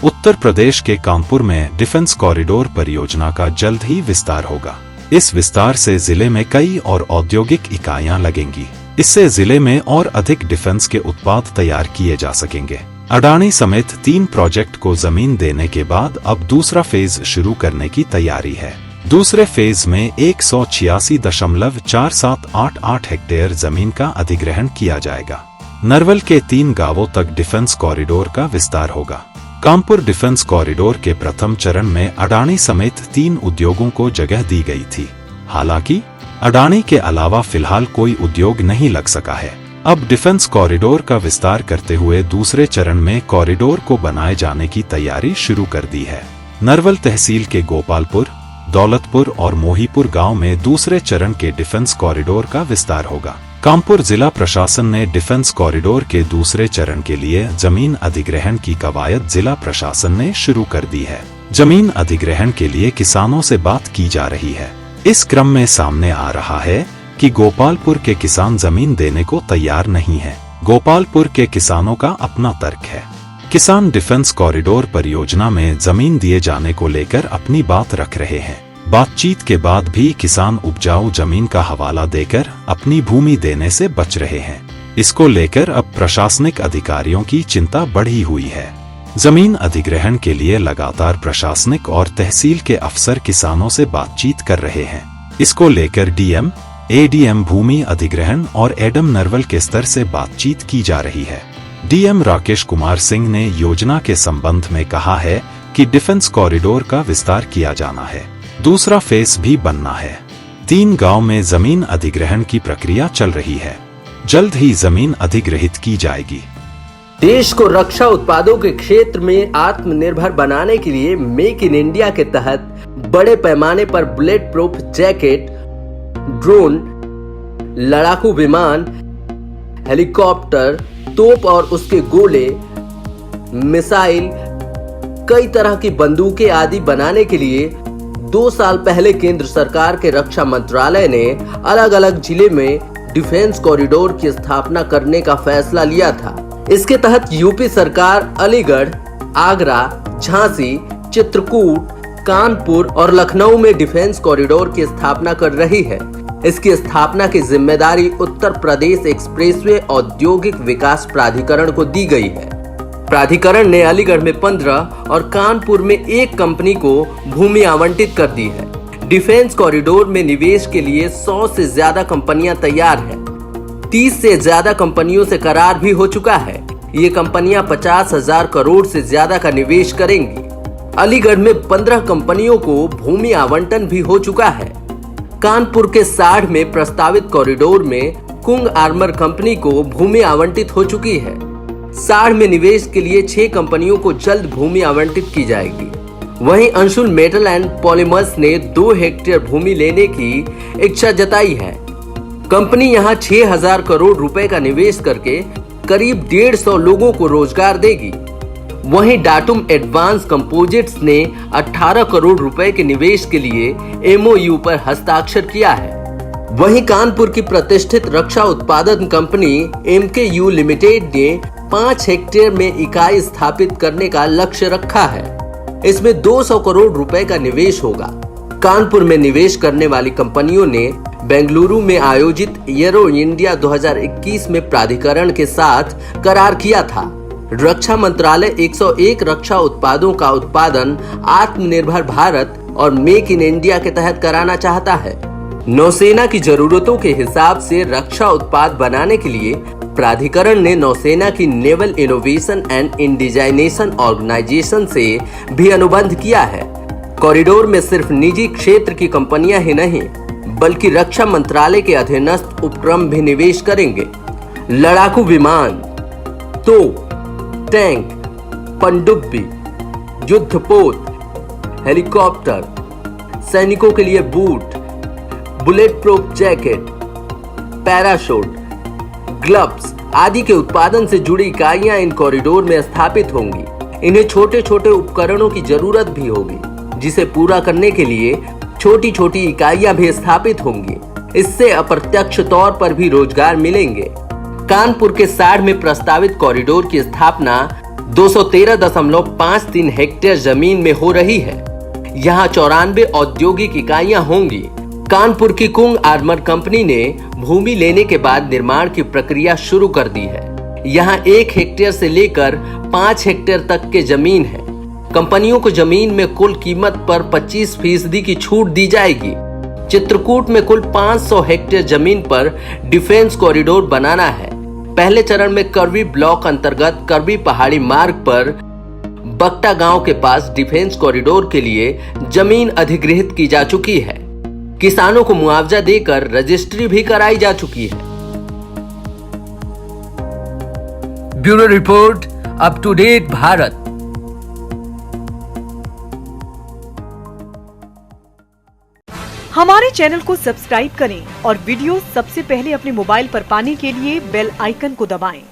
उत्तर प्रदेश के कानपुर में defence corridor परियोजना का जल्द ही विस्तार होगा। इस विस्तार से जिले में कई और औद्योगिक इकाइयां लगेंगी। इससे जिले में और अधिक डिफेंस के उत्पाद तैयार किए जा सकेंगे। अडानी समेत 3 प्रोजेक्ट को जमीन देने के बाद अब दूसरा फेज शुरू करने की तैयारी है। दूसरे फेज में 186.4788 हेक्टेयर जमीन का अधिग्रहण किया जाएगा। नरवल के 3 गांवों तक डिफेंस कॉरिडोर का विस्तार होगा। कानपुर डिफेंस कॉरिडोर के प्रथम चरण में अडानी समेत 3 उद्योगों को जगह दी गई थी। हालांकि अडानी के अलावा फिलहाल कोई उद्योग नहीं लग सका है। अब डिफेंस कॉरिडोर का विस्तार करते हुए दूसरे चरण में कॉरिडोर को बनाए जाने की तैयारी शुरू कर दी है। नरवल तहसील के गोपालपुर, दौलतपुर और मोहीपुर गांव में दूसरे चरण के डिफेंस कॉरिडोर का विस्तार होगा। कानपुर जिला प्रशासन ने डिफेंस कॉरिडोर के दूसरे चरण के लिए जमीन अधिग्रहण की कवायद जिला प्रशासन ने शुरू कर दी है। जमीन अधिग्रहण के लिए किसानों से बात की जा रही है। इस क्रम में सामने आ रहा है कि गोपालपुर के किसान जमीन देने को तैयार नहीं है। गोपालपुर के किसानों का अपना तर्क है। किसान डिफेंस कॉरिडोर परियोजना में जमीन दिए जाने को लेकर अपनी बात रख रहे हैं। बातचीत के बाद भी किसान उपजाऊ जमीन का हवाला देकर अपनी भूमि देने से बच रहे हैं। इसको लेकर अब प्रशासनिक अधिकारियों की चिंता बढ़ी हुई है। जमीन अधिग्रहण के लिए लगातार प्रशासनिक और तहसील के अफसर किसानों से बातचीत कर रहे हैं। इसको लेकर डीएम, एडीएम, भूमि अधिग्रहण और एडम नरवल के स्तर से बातचीत की जा रही है। डीएम राकेश कुमार सिंह ने योजना के संबंध में कहा है कि डिफेंस कॉरिडोर का विस्तार किया जाना है। दूसरा फेज भी बनना है। 3 गांव में जमीन अधिग्रहण की प्रक्रिया चल रही है। जल्द ही जमीन अधिग्रहित की जाएगी। देश को रक्षा उत्पादों के क्षेत्र में आत्मनिर्भर बनाने के लिए मेक इन इंडिया के तहत बड़े पैमाने पर बुलेट प्रूफ जैकेट, ड्रोन, लड़ाकू विमान, हेलीकॉप्टर, तोप और उसके गोले, मिसाइल, कई तरह की बंदूकें आदि बनाने के लिए 2 साल पहले केंद्र सरकार के रक्षा मंत्रालय ने अलग अलग जिले में डिफेंस कॉरिडोर की स्थापना करने का फैसला लिया था। इसके तहत यूपी सरकार अलीगढ़, आगरा, झांसी, चित्रकूट, कानपुर और लखनऊ में डिफेंस कॉरिडोर की स्थापना कर रही है। इसकी स्थापना की जिम्मेदारी उत्तर प्रदेश एक्सप्रेसवे औद्योगिक विकास प्राधिकरण को दी गई है। प्राधिकरण ने अलीगढ़ में 15 और कानपुर में 1 कंपनी को भूमि आवंटित कर दी है। डिफेंस कॉरिडोर में निवेश के लिए 100 से ज्यादा कंपनियां तैयार हैं। 30 से ज्यादा कंपनियों से करार भी हो चुका है। ये कंपनियां 50,000 करोड़ से ज्यादा का निवेश करेंगी। अलीगढ़ में 15 कंपनियों को भूमि आवंटन भी हो चुका है। कानपुर के 60 में प्रस्तावित कॉरिडोर में कुंग आर्मर कंपनी को भूमि आवंटित हो चुकी है। 60 में निवेश के लिए 6 कंपनियों को जल्द भूमि आवंटित की जाएगी। वहीं अंशुल मेटल एंड पॉलीमर्स ने 2 हेक्टेयर भूमि लेने की इच्छा जताई है। कंपनी यहां 6,000 करोड़ रुपए का निवेश करके करीब 150 लोगों को रोजगार देगी। वहीं डाटुम एडवांस कंपोजिट्स ने 18 करोड़ रुपए के निवेश के लिए एमओयू पर हस्ताक्षर किया है। वहीं कानपुर की प्रतिष्ठित रक्षा उत्पादन कंपनी एमकेयू लिमिटेड ने 5 हेक्टेयर में इकाई स्थापित करने का लक्ष्य रखा है। इसमें 200 करोड़ रुपए का निवेश होगा। कानपुर में निवेश करने वाली कंपनियों ने बेंगलुरु में आयोजित एरो इंडिया 2021 में प्राधिकरण के साथ करार किया था। रक्षा मंत्रालय 101 रक्षा उत्पादों का उत्पादन आत्मनिर्भर भारत और मेक इन इंडिया के तहत कराना चाहता है। नौसेना की जरूरतों के हिसाब से रक्षा उत्पाद बनाने के लिए प्राधिकरण ने नौसेना की नेवल इनोवेशन एंड इंडिजाइनेशन ऑर्गेनाइजेशन से भी अनुबंध किया है। कॉरिडोर में सिर्फ निजी क्षेत्र की कंपनियां ही नहीं बल्कि रक्षा मंत्रालय के अधीनस्थ उपक्रम भी निवेश करेंगे। लड़ाकू विमान, तोप, टैंक, पनडुब्बी, युद्धपोत, हेलीकॉप्टर, सैनिकों के लिए boot, bullet proof jacket, parachute, gloves आदि के उत्पादन से जुड़ी इकाइयां इन कॉरिडोर में स्थापित होंगी। इन्हें छोटे छोटे उपकरणों की जरूरत भी होगी, जिसे पूरा करने के लिए छोटी छोटी इकाइयां भी स्थापित होंगी। इससे अप्रत्यक्ष तौर पर भी रोजगार मिलेंगे। कानपुर के 60 में प्रस्तावित कॉरिडोर की स्थापना 213.53 हेक्टेयर जमीन में हो रही है। यहाँ 94 औद्योगिक इकाइयां होंगी। कानपुर की कुंग आर्मर कंपनी ने भूमि लेने के बाद निर्माण की प्रक्रिया शुरू कर दी है। यहाँ 1 हेक्टेयर से लेकर 5 हेक्टेयर तक के जमीन है। कंपनियों को जमीन में कुल कीमत पर 25% की छूट दी जाएगी। चित्रकूट में कुल 500 हेक्टेयर जमीन पर डिफेंस कॉरिडोर बनाना है। पहले चरण में करवी ब्लॉक अंतर्गत करवी पहाड़ी मार्ग पर बकटा गांव के पास डिफेंस कॉरिडोर के लिए जमीन अधिग्रहित की जा चुकी है। किसानों को मुआवजा देकर रजिस्ट्री भी कराई जा चुकी है। Bureau report, up to date Bharat. हमारे चैनल को सब्सक्राइब करें और वीडियो सबसे पहले अपने मोबाइल पर पाने के लिए बेल आइकन को दबाएं।